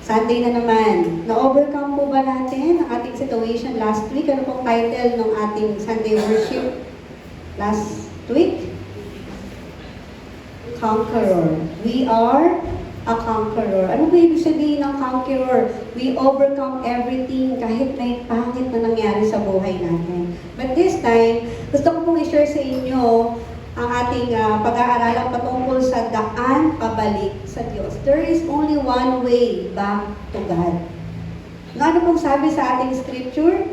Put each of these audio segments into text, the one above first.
Sunday na naman. Na-overcome po ba natin ang ating situation last week? Ano pong title ng ating Sunday worship last week? Conqueror. We are a conqueror. Ano ba ibig sabihin ng conqueror? We overcome everything kahit may pangit na nangyari sa buhay natin. But this time, gusto ko pong i-share sa inyo ang ating pag-aaralan patungkol sa daan pabalik sa Diyos. There is only one way back to God. Ano pong sabi sa ating scripture?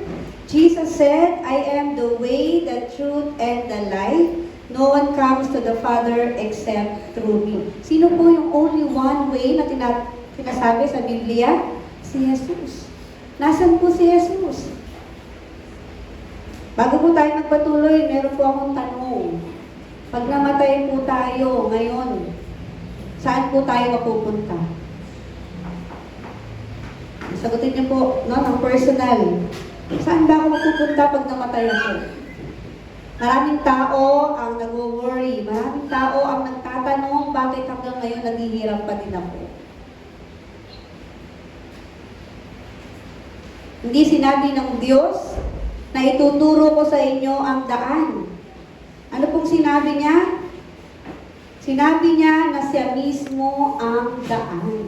Jesus said, I am the way, the truth, and the life. No one comes to the Father except through me. Sino po yung only one way na sinasabi sa Biblia? Si Jesus. Nasaan po si Jesus? Bago po tayo magpatuloy, meron po akong tanong. Pag namatay po tayo ngayon, saan po tayo mapupunta? Sagutin niyo po, no, ng personal. Saan ba ako mapupunta pag namatay ako? Maraming tao ang nag-worry. Maraming tao ang nagtatanong bakit hanggang ngayon naghihirap pa din ako. Hindi sinabi ng Diyos na ituturo ko sa inyo ang daan. Ano pong sinabi niya? Sinabi niya na siya mismo ang daan.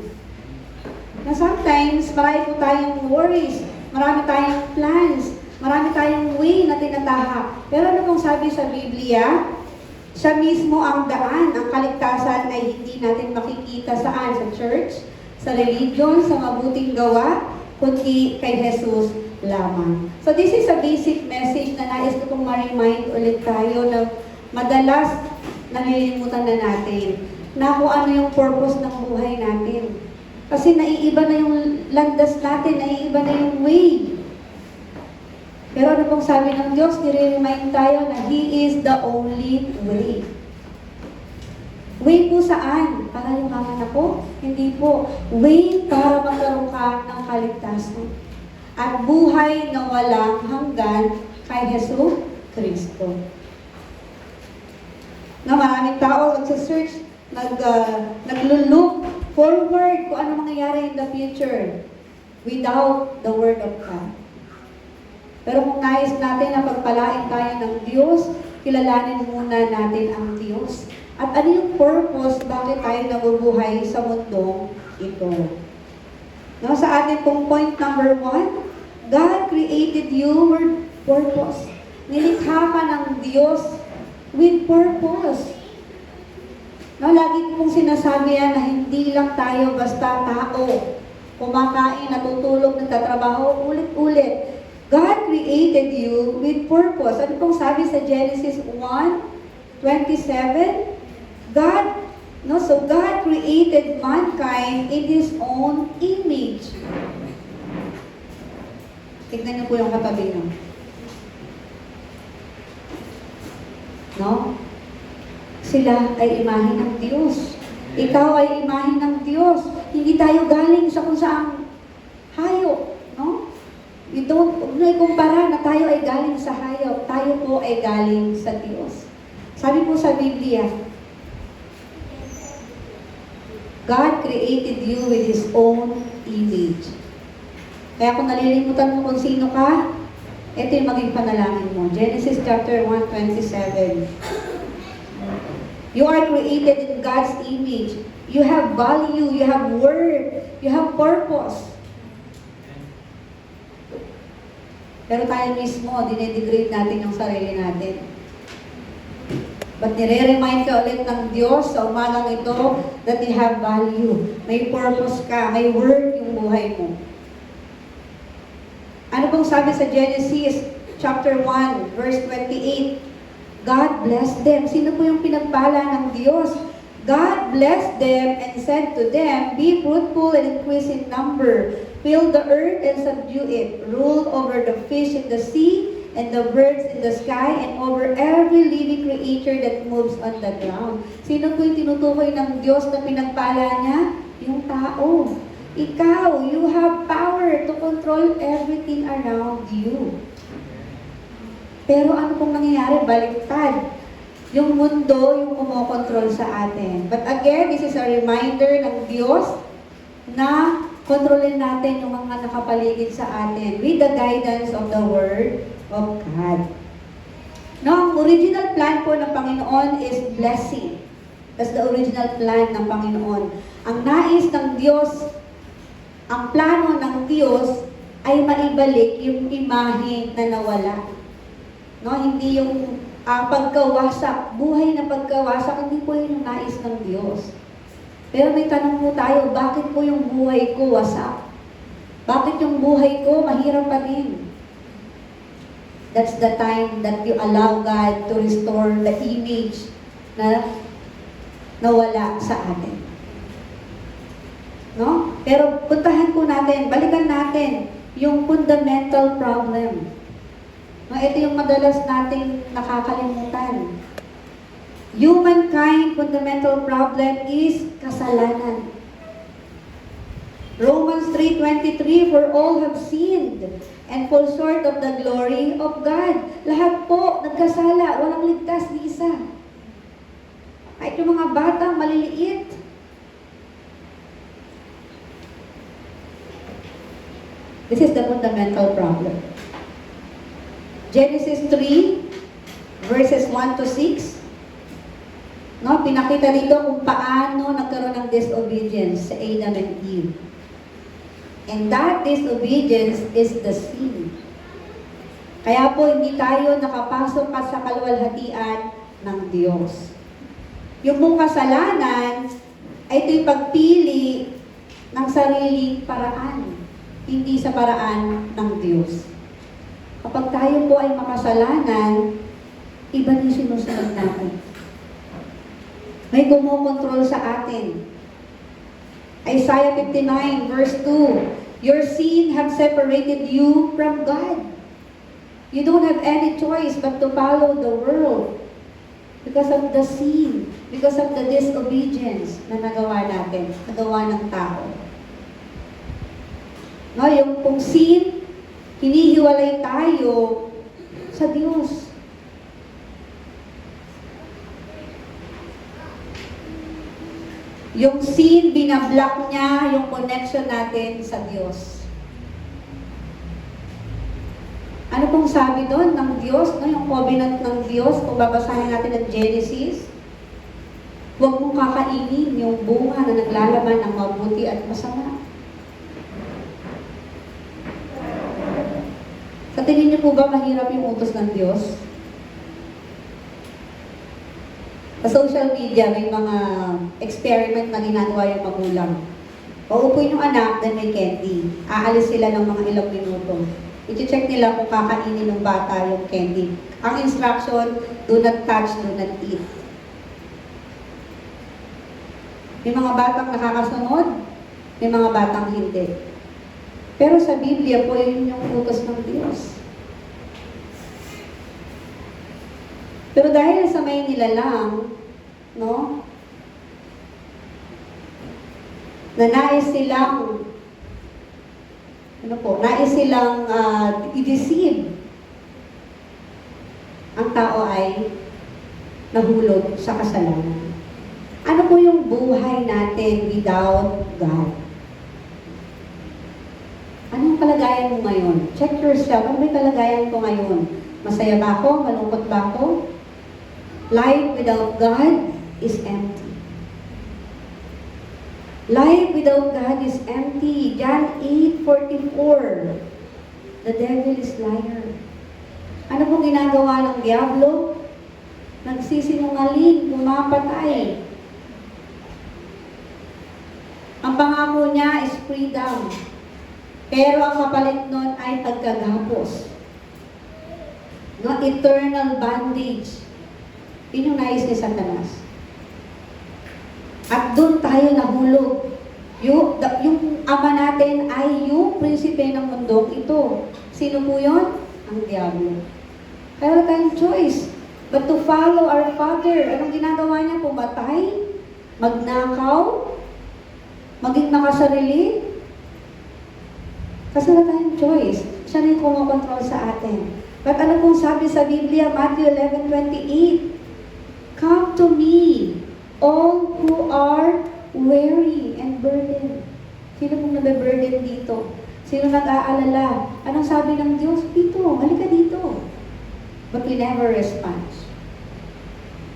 Na sometimes, marami po tayong worries, marami tayong plans, marami tayong way na tinatahak. Pero ano pong sabi sa Biblia? Siya mismo ang daan. Ang kaligtasan ay hindi natin makikita saan? Sa church, sa religion, sa mabuting gawa, kundi kay Jesus lamang. So this is a basic message na nais ko pong ma-remind ulit tayo na madalas nalilimutan na natin na kung ano yung purpose ng buhay natin. Kasi naiiba na yung landas natin, naiiba na yung way. Pero ano pong sabi ng Diyos, nire-remind tayo na He is the only way. Way po saan? Para lumaman ako? Hindi po. Way para magkaroon ka ng kaligtasan. At buhay na walang hanggan kay Jesu Kristo. Na maraming tao nagsa-search, naglo-look forward kung ano mangyayari in the future without the Word of God. Pero kung nais natin na pagpalain tayo ng Diyos, kilalanin muna natin ang Diyos. At ano yung purpose bakit tayo nabubuhay sa mundong ito? No, sa ating pong point number 1, God created you with purpose. Nilikha ka ng Diyos with purpose. No, lagi ko pong sinasabi yan na hindi lang tayo basta tao. Kumakain, natutulog, nagtatrabaho, ulit-ulit. God created you with purpose. Ano pong sabi sa Genesis 1:27? God created mankind in His own image. Tignan niyo po yung katabi niyo. No? Sila ay imahe ng Diyos. Ikaw ay imahe ng Diyos. Hindi tayo galing sa kung saang hayop. No? Huwag na ikumpara na tayo ay galing sa hayop. Tayo po ay galing sa Diyos. Sabi po sa Biblia, God created you with His own image. Kaya kung nalilimutan mo kung sino ka, ito yung maging panalangin mo. Genesis chapter 1:27. You are created in God's image. You have value, you have worth, you have purpose. Pero tayo mismo, dinedegrade natin yung sarili natin. But nire-remind ka ulit ng Diyos sa umagang ito that you have value. May purpose ka, may worth yung buhay mo. Ano pong sabi sa Genesis chapter 1, verse 28? God blessed them. Sino po yung pinagpala ng Diyos? God blessed them and said to them, be fruitful and increase in number. Fill the earth and subdue it. Rule over the fish in the sea and the birds in the sky and over every living creature that moves on the ground. Sino po yung tinutukoy ng Diyos na pinagpala niya? Yung tao. Ikaw, you have power to control everything around you. Pero ano pong nangyayari? Baliktad. Yung mundo, yung kumokontrol sa atin. But again, this is a reminder ng Diyos na kontrolin natin yung mga nakapaligid sa atin with the guidance of the Word of God. No, ang original plan po ng Panginoon is blessing. That's the original plan ng Panginoon. Ang nais ng Diyos, ang plano ng Diyos ay maibalik yung imahe na nawala. No, hindi yung pagkawasak, buhay na pagkawasak, hindi po yun yung nais ng Diyos. Pero may tanong po tayo, bakit po yung buhay ko wasak? Bakit yung buhay ko mahirap pa din? That's the time that you allow God to restore the image na nawala sa atin. No? Pero puntahan po natin, balikan natin yung fundamental problem. No, ito yung madalas nating nakakalimutan. Humankind fundamental problem is kasalanan. Romans 3:23, for all have sinned and fall short of the glory of God. Lahat po nagkasala, walang ligtas ni isa. Kahit yung mga batang maliliit. This is the fundamental problem. Genesis 3, verses 1 to 6. No, pinakita dito kung paano nagkaroon ng disobedience sa Adam and Eve. And that disobedience is the sin. Kaya po hindi tayo nakapasok pa sa kaluwalhatian ng Diyos. Yung mong kasalanan ay ito'y pagpili ng sariling paraan, hindi sa paraan ng Diyos. Kapag tayo po ay makasalanan, iba din sinusunod natin. May kumokontrol sa atin. Isaiah 59 verse 2, your sin have separated you from God. You don't have any choice but to follow the world because of the sin, because of the disobedience na nagawa natin, nagawa ng tao. No, yung kung sin, hinihiwalay tayo sa Diyos. Yung sin, binablock niya yung connection natin sa Diyos. Ano pong sabi doon ng Diyos, no? Yung covenant ng Diyos, kung babasahin natin ang Genesis, huwag mong kakainin yung bunga na naglalaman ng mabuti at masama. Sa tingin niyo po ba mahirap yung utos ng Diyos? Sa social media, may mga experiment na ginagawa yung magulang. Paupuin yung anak, then may candy. Aalis sila ng mga ilang minuto. I-check nila kung kakainin ng bata yung candy. Ang instruction, do not touch, do not eat. May mga batang nakakasunod, may mga batang hindi. Pero sa Biblia po, yun yung utos ng Diyos. Pero dahil sa may nilalang, no? Na nais silang i-deceive. Ang tao ay nahulog sa kasalanan. Ano po yung buhay natin without God? Anong kalagayan mo ngayon? Check yourself. Ano may kalagayan ko ngayon? Masaya ba ako? Malungkot ba ako? Life without God is empty. Life without God is empty. John 8:44. The devil is liar. Ano pong ginagawa ng diablo? Nagsisinungaling, pumapatay. Ang pangako niya is freedom. Pero ang kapalit nun ay pagkagapos. No, eternal bondage. Yun yung nais ni Satanas. At doon tayo nahulog. Yung ama natin ay yung prinsipe ng mundong ito. Sino po yun? Ang diablo. Kaya wala tayong choice. But to follow our Father. Anong ginagawa niya? Pumatay? Magnakaw? Maging makasarili? Kasi wala tayong choice. Siya na yung kumokontrol sa atin. But ano pong sabi sa Biblia? Matthew 11:28. Come to me, all who are weary and burdened. Sino pong nabe-burden dito? Sino nag-aalala? Anong sabi ng Diyos? Dito, halika dito. But we never respond.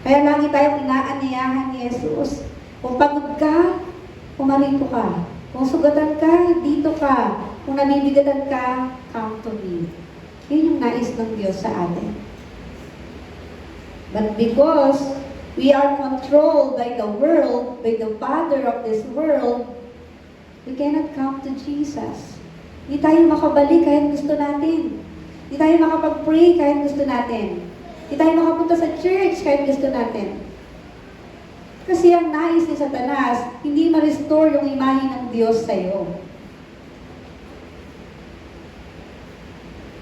Kaya lagi tayong inaanyayahan ni Jesus. Kung pagod ka, pumarito ka. Kung sugatan ka, dito ka. Kung nabibigatan ka, come to me. Yun yung nais ng Diyos sa atin. But because we are controlled by the world, by the father of this world, we cannot come to Jesus. Hindi tayo makabalik kahit gusto natin. Hindi tayo makapag-pray kahit gusto natin. Hindi tayo makapunta sa church kahit gusto natin. Kasi ang nais ni Satanas, hindi ma-restore yung imahe ng Diyos sa'yo.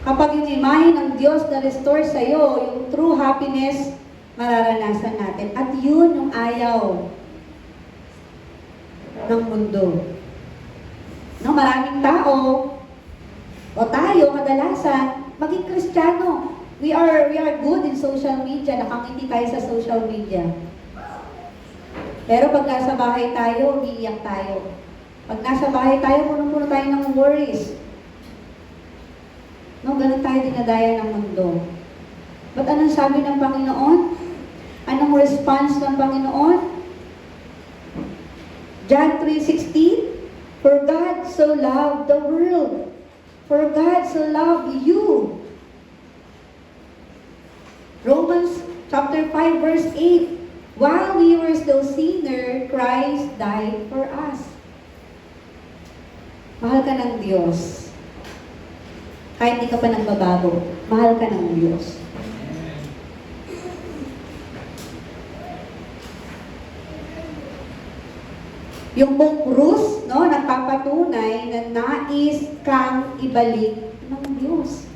Kapag yung imahe ng Diyos na-restore sa'yo, yung true happiness, mararanasan natin. At yun yung ayaw ng mundo. No, maraming tao, o tayo, kadalasan, maging Kristiyano. We are good in social media. Nakangiti tayo sa social media. Pero pag nasa bahay tayo, umiiyak tayo. Pag nasa bahay tayo, puno-puno tayo ng worries. No, ganun tayo dinadaya ng mundo. But anong sabi ng Panginoon? Anong response ng Panginoon? John 3:16, For God so loved the world. For God so loved you. Romans chapter 5 verse 8, While we were still sinners, Christ died for us. Mahal ka ng Diyos. Kahit di ka pa nagbabago, mahal ka ng Diyos. Yung buong krus, no, nagpapatunay na nais kang ibalik ng Diyos.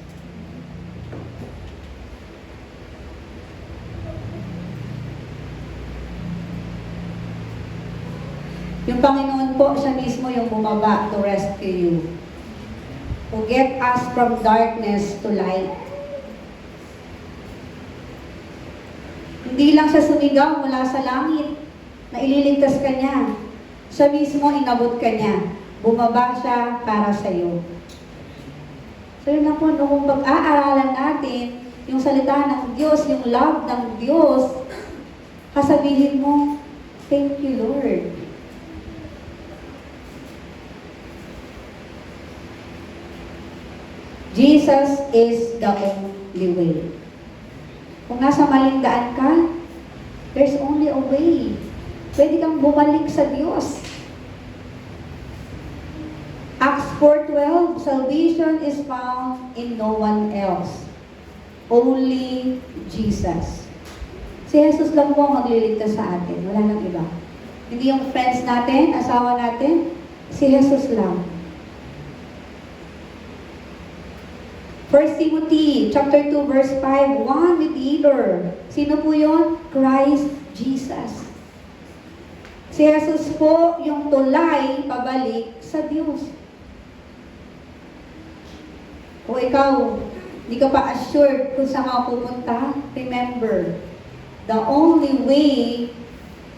Yung Panginoon po, siya mismo yung bumaba to rescue you. To get us from darkness to light. Hindi lang siya sumigaw mula sa langit na ililigtas ka niya. Siya mismo inabot ka niya. Bumaba siya para sa iyo. So yun lang po, kung pag-aaralan natin yung salita ng Diyos, yung love ng Diyos, kasabihin mo, thank you, Lord. Jesus is the only way. Kung nasa maling daan ka, there's only a way. Pwede kang bumalik sa Diyos. Acts 4:12, salvation is found in no one else. Only Jesus. Si Jesus lang po magliligtas sa atin. Wala nang iba. Hindi yung friends natin, asawa natin, si Jesus lang. 1 Timothy chapter 2 verse 5, one mediator. Sino po yun? Christ Jesus. Si Jesus po yung tulay pabalik sa Diyos. Kung ikaw, hindi ka pa assured kung saan ka pupunta, remember, the only way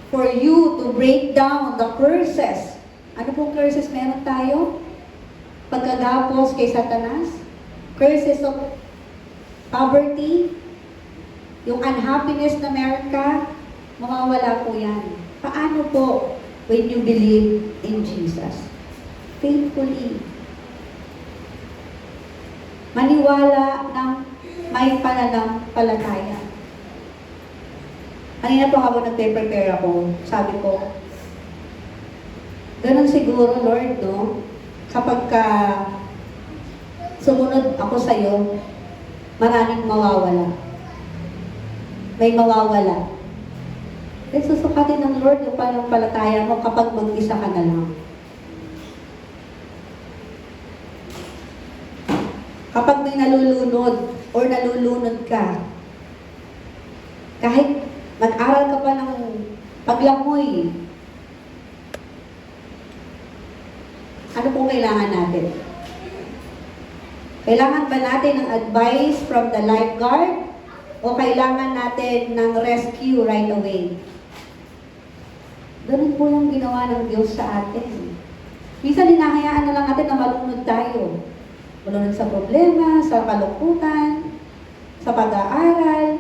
for you to break down the curses. Ano pong curses meron tayo? Pagkagapos kay Satanas, curses of poverty, yung unhappiness na meron ka, mawawala po yan. Paano po when you believe in Jesus? Faithfully. Maniwala ng may pananampalataya. Kanina po habang nagpe-prepare ako, sabi ko, ganun siguro, Lord, no? Kapag sumunod ako sa iyo, maraming mawawala. May mawawala. Then susukatin ng Lord yung pananampalataya mo kapag mag-isa ka na lang. Kapag may nalulunod or nalulunod ka, kahit nag-aral ka pa ng paglangoy, ano pong kailangan natin? Kailangan ba natin ng advice from the lifeguard o kailangan natin ng rescue right away? Ganun po yung ginawa ng Diyos sa atin. Minsan hinahayaan na lang natin na malunod tayo. Malunod sa problema, sa kalungkutan, sa pag-aaral.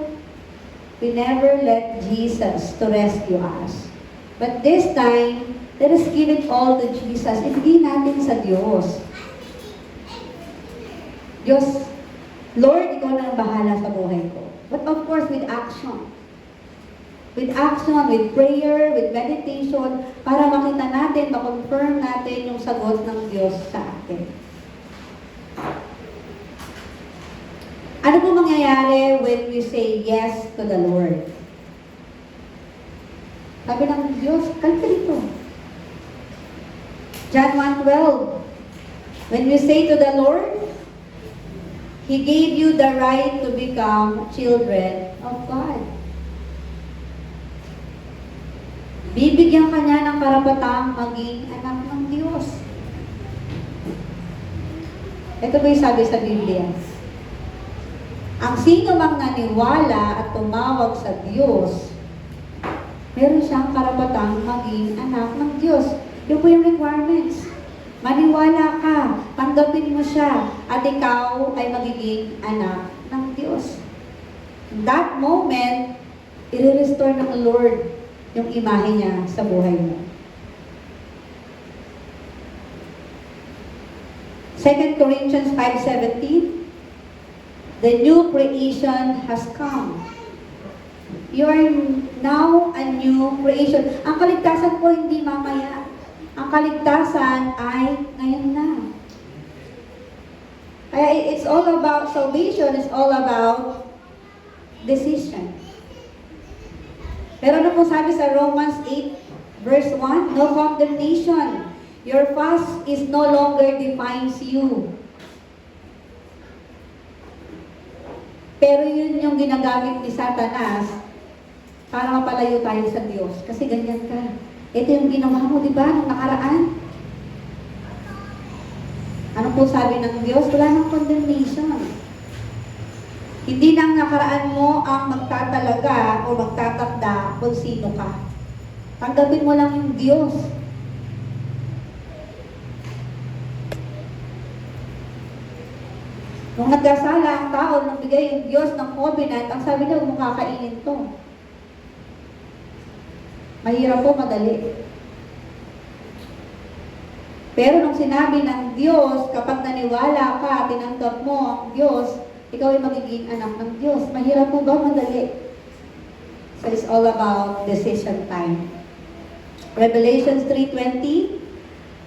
We never let Jesus to rescue us. But this time, let us give it all to Jesus. Ibigay natin sa Diyos. Diyos, Lord, ikaw na ang bahala sa buhay ko. But of course, with action. With action, with prayer, with meditation, para makita natin, ma-confirm natin yung sagot ng Diyos sa atin. Ano po mangyayari when we say yes to the Lord? Sabi ng Diyos, kalka dito. John 1:12. When we say to the Lord, He gave you the right to become children of God. Bibigyan ka niya ng karapatang maging anak ng Diyos. Ito ba yung sabi sa Biblia? Ang sino mang naniwala at tumawag sa Diyos, meron siyang karapatang maging anak ng Diyos. Yun po yung requirements. Maniwala ka, tanggapin mo siya, at ikaw ay magiging anak ng Diyos. In that moment, i-restore ng Lord yung imahe niya sa buhay mo. 2 Corinthians 5:17, the new creation has come. You are now a new creation. Ang kaligtasan po hindi mamaya. Ang kaligtasan ay ngayon na. Kaya it's all about salvation, it's all about decision. Pero ano po sabi sa Romans 8 verse 1? No condemnation. Your past is no longer defines you. Pero yun yung ginagamit ni Satanas para mapalayo tayo sa Diyos. Kasi ganyan ka. Ito yung ginawa mo, di ba, nung nakaraan? Ano po sabi ng Diyos? Wala ng condemnation. Hindi nang nakaraan mo ang magtatalaga o magtatakda kung sino ka. Tanggapin mo lang yung Diyos. Nung nagkasala ang tao, nung bigay yung Diyos ng covenant, ang sabi niya, huwag mong kakainin to. Mahirap po, madali. Pero nung sinabi ng Diyos, kapag naniwala ka, tinanggap mo ang Diyos, ikaw ay magiging anak ng Diyos. Mahirap po ba? Madali. So it's all about decision time. Revelations 3:20,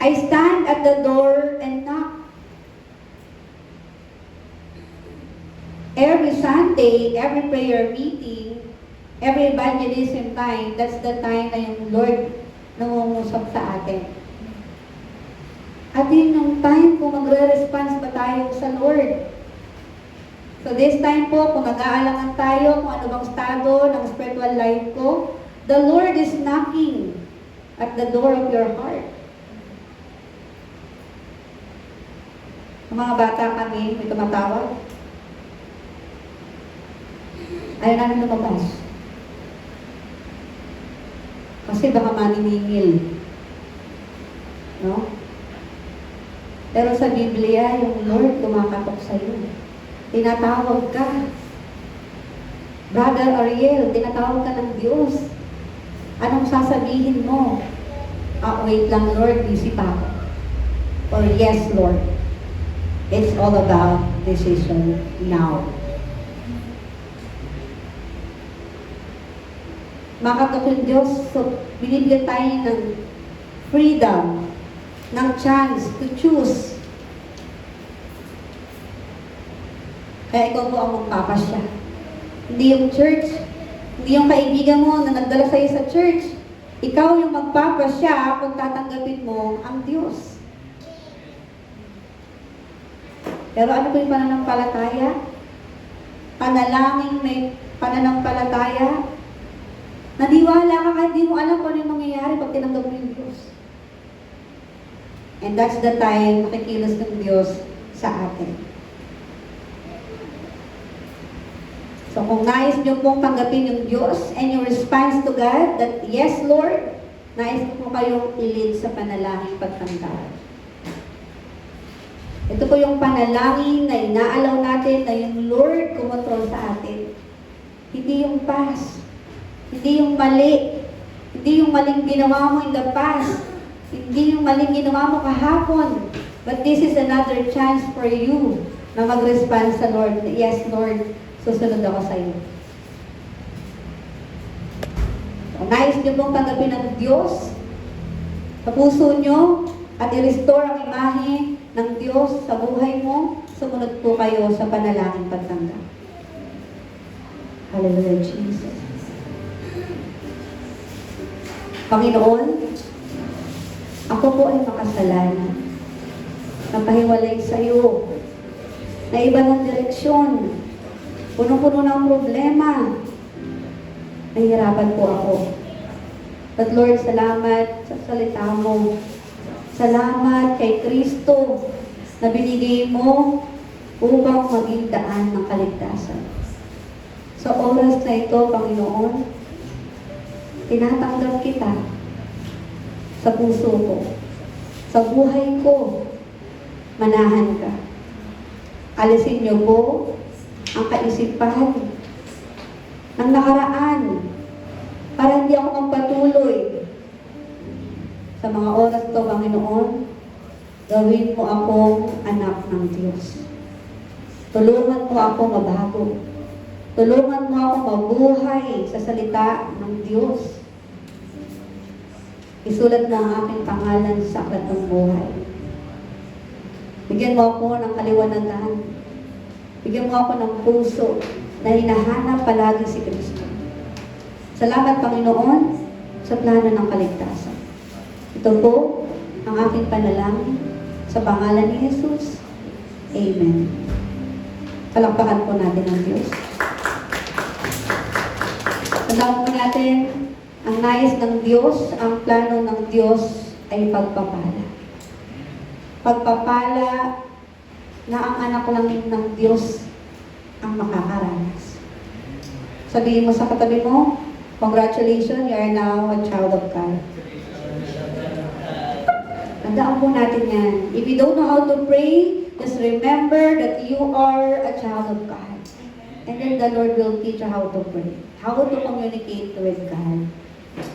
I stand at the door and knock. Every Sunday, every prayer meeting, every evangelism time, that's the time na yung Lord nangungusap sa atin. At yun yung time kung magre-response ba tayo sa Lord. So this time po, kung nag-aalangan tayo, kung ano bang estado ng spiritual life ko, the Lord is knocking at the door of your heart. Ang mga bata kami, may tumatawag. Ayaw namin lumabas. Kasi baka maniningil. No? Pero sa Biblia, yung Lord kumakatok sa iyo. Tinatawag ka. Brother Ariel, tinatawag ka ng Diyos. Anong sasabihin mo? Wait lang Lord, busy pa ako. Or yes Lord. It's all about decision now. Makatok yung Diyos, so binibigyan tayo ng freedom, ng chance to choose. Kaya ikaw po ang magpapasya. Hindi yung church, hindi yung kaibigan mo na nagdala sa'yo sa church. Ikaw yung magpapasya kung tatanggapin mo ang Diyos. Pero ano po yung pananampalataya? Panalangin may pananampalataya. Naniwala ka kahit di mo alam kung ano yung mangyayari pag tinanggap mo yung Diyos. And that's the time makikilos ng Diyos sa atin. So kung nais niyo pong tanggapin yung Diyos and your response to God that, yes Lord, nais ko po kayong ilid sa panalangin pagtanggal. Ito po yung panalangin na inaalaw natin na yung Lord kumontrol sa atin. Hindi yung past. Hindi yung mali. Hindi yung maling ginawa mo in the past. Hindi yung maling ginawa mo kahapon. But this is another chance for you na mag-respond sa Lord. Yes, Lord, susunod ako sa iyo. Kung nais niyo pong tanggapin ng Diyos sa puso niyo at i-restore ang imahe ng Diyos sa buhay mo, sumunod po kayo sa panalangin pagtanggap. Hallelujah, Jesus. Panginoon, ako po ay makasalanan. Napahiwalay sa iyo. Na iba ng direksyon. Punong-puno ng problema. Nahihirapan po ako. But Lord, salamat sa salita mo. Salamat kay Kristo na binigay mo upang maging daan ng kaligtasan. Sa oras na ito, Panginoon, tinatanggap kita sa puso ko. Sa buhay ko, manahan ka. Alisin niyo po ang kaisipan ng nakaraan para hindi ako magpatuloy. Sa mga oras to, Panginoon, gawin mo akong anak ng Diyos. Tulungan mo ako mabago. Tulungan mo ako mabuhay sa salita ng Diyos. Isulat mo ang aking pangalan sa aklat ng buhay. Bigyan mo ako ng kaliwanagan. Bigyan mo ako ng puso na hinahanap palagi si Kristo. Salamat, Panginoon, sa plano ng kaligtasan. Ito po ang aking panalangin sa pangalan ni Jesus. Amen. Palakpakan po natin ang Diyos. Tandaan po natin, ang nais ng Diyos, ang plano ng Diyos ay pagpapala. Pagpapala na ang anak lang ng Diyos ang makakaranas. Sabihin mo sa katabi mo, congratulations, you are now a child of God. Tandaan po natin yan. If you don't know how to pray, just remember that you are a child of God. And then the Lord will teach you how to pray, how to communicate with God.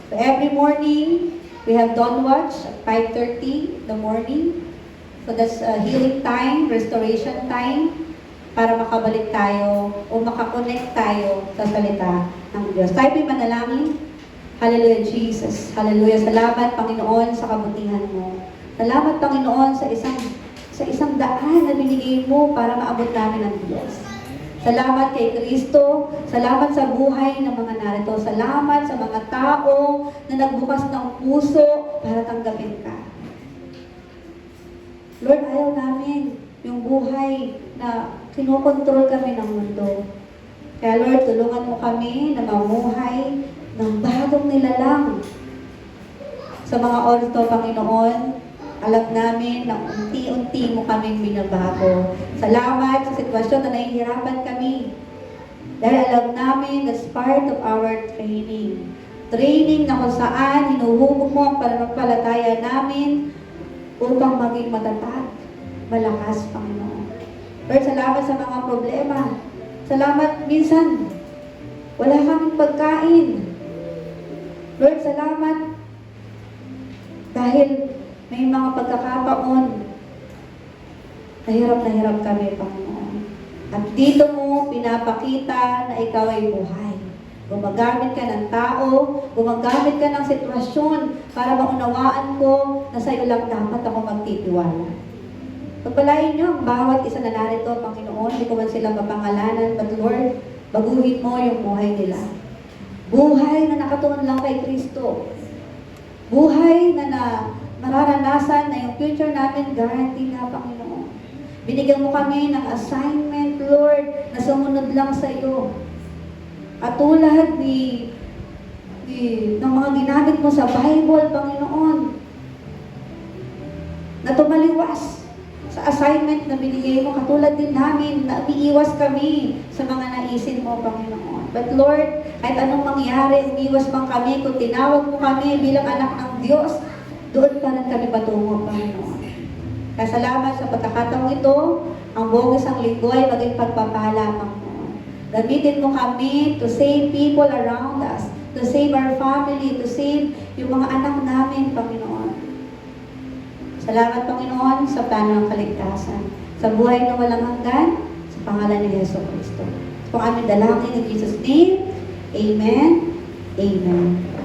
So every morning, we have dawn watch at 5:30 in the morning. So that's healing time, restoration time, para makabalik tayo o makakonect tayo sa salita ng Diyos. Tayo po'y manalangin. Hallelujah, Jesus. Hallelujah. Salamat, Panginoon, sa kabutihan mo. Salamat, Panginoon, sa isang daan na binigay mo para maabot namin ang Diyos. Salamat kay Kristo. Salamat sa buhay ng mga narito. Salamat sa mga tao na nagbukas ng puso para tanggapin ka. Lord, ayaw namin yung buhay na kinokontrol kami ng mundo. Kaya Lord, tulungan mo kami na mamuhay ng bagong nilalang. Sa mga oras to, Panginoon, alam namin na unti-unti mo kaming binabago. Salamat sa sitwasyon na nahihirapan kami. Dahil alam namin that's part of our training. Training na kung saan hinuhubog mo ang pananampalataya namin upang maging matatag, malakas, Panginoon. Lord, salamat sa mga problema. Salamat minsan, wala kaming pagkain. Lord, salamat dahil may mga pagkakataon na hirap kami, Panginoon. At dito mo pinapakita na ikaw ay buhay. Gumagamit ka ng tao, gumagamit ka ng sitwasyon para maunawaan ko na sa iyo lang dapat ako magtitiwala. Pagpalain niyo ang bawat isa na narito, Panginoon, hindi ko man sila mapangalanan, but Lord, baguhin mo yung buhay nila. Buhay na nakatuon lang kay Kristo. Buhay na mararanasan na yung future namin guaranteed na, Panginoon. Binigyan mo kami ng assignment, Lord, na sumunod lang sa iyo. At tulad ng mga ginamit mo sa Bible, Panginoon, na tumaliwas sa assignment na binigay mo, katulad din namin na umiiwas kami sa mga naisin mo, Panginoon. But Lord, kahit anong mangyari, umiiwas man kami, kung tinawag mo kami bilang anak ng Diyos, doon pa rin kami patungo, Panginoon. Kaya salamat sa pagkakataong ito, ang buong isang linggo ay maging pagpapala, Panginoon. Gamitin mo kami to save people around us, to save our family, to save yung mga anak namin, Panginoon. Salamat, Panginoon, sa plano ng kaligtasan. Sa buhay na walang hanggan, sa pangalan ni Yesu Cristo. Ito ang aming dalangin in Jesus' name. Amen. Amen.